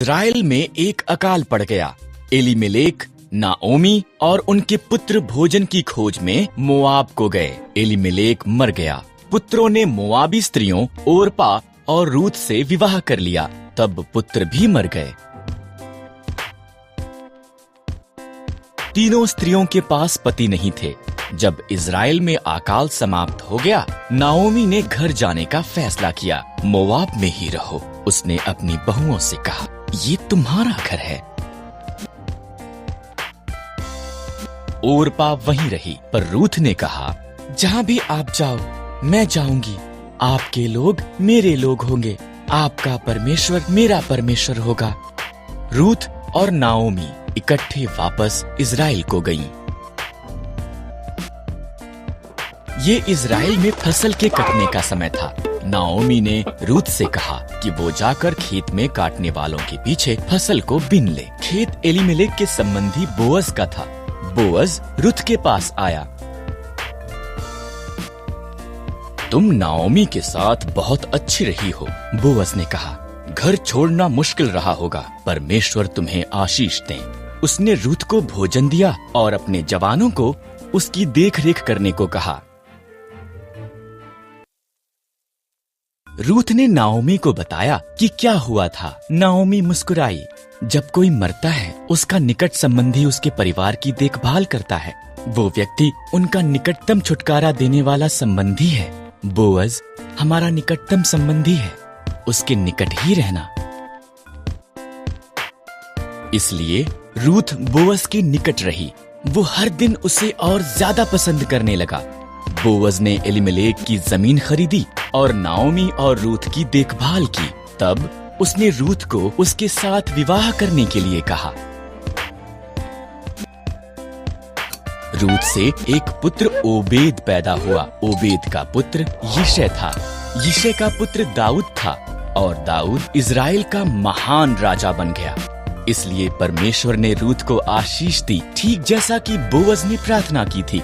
Israel में एक अकाल पड़ गया। एलीमेलेक, नाओमी और उनके पुत्र भोजन की खोज में मोआब को गए। एलीमेलेक मर गया। पुत्रों ने मोआबी स्त्रियों ओरपा और रूत से विवाह कर लिया, तब पुत्र भी मर गए। तीनों स्त्रियों के पास पति नहीं थे। जब इज़राइल में अकाल समाप्त हो गया, नाओमी ने घर जाने का फैसला किया। मोआब में ही रहो, उसने अपनी बहुओं से कहा, ये तुम्हारा घर है। ओरपा वहीं रही, पर रूथ ने कहा, जहाँ भी आप जाओ मैं जाऊंगी। आपके लोग मेरे लोग होंगे, आपका परमेश्वर मेरा परमेश्वर होगा। रूथ और नाओमी इकट्ठे वापस इज़राइल को गईं। ये इज़राइल में फसल के कटने का समय था। नाओमी ने रूथ से कहा कि वो जाकर खेत में काटने वालों के पीछे फसल को बीन ले। खेत एलीमेलेक के संबंधी बोअज का था। बोअज रूथ के पास आया। तुम नाओमी के साथ बहुत अच्छी रही हो, बोअज ने कहा। घर छोड़ना मुश्किल रहा होगा, परमेश्वर तुम्हें आशीष दे। उसने रूथ को भोजन दिया और अपने जवानों को उसकी देखरेख करने को कहा। रूथ ने नाओमी को बताया कि क्या हुआ था। नाओमी मुस्कुराई। जब कोई मरता है, उसका निकट संबंधी उसके परिवार की देखभाल करता है। वो व्यक्ति उनका निकटतम छुटकारा देने वाला संबंधी है। बोअज हमारा निकटतम संबंधी है, उसके निकट ही रहना। इसलिए रूथ बोअज के निकट रही। वो हर दिन उसे और ज्यादा पसंद करने लगा। बोअज ने एलीमेलेक की जमीन खरीदी और नाओमी और रूथ की देखभाल की। तब उसने रूथ को उसके साथ विवाह करने के लिए कहा। रूथ से एक पुत्र ओबेद पैदा हुआ। ओबेद का पुत्र यिशै था। यिशै का पुत्र दाऊद था और दाऊद इज़राइल का महान राजा बन गया। इसलिए परमेश्वर ने रूथ को आशीष दी, ठीक जैसा कि बोअज ने प्रार्थना की थी।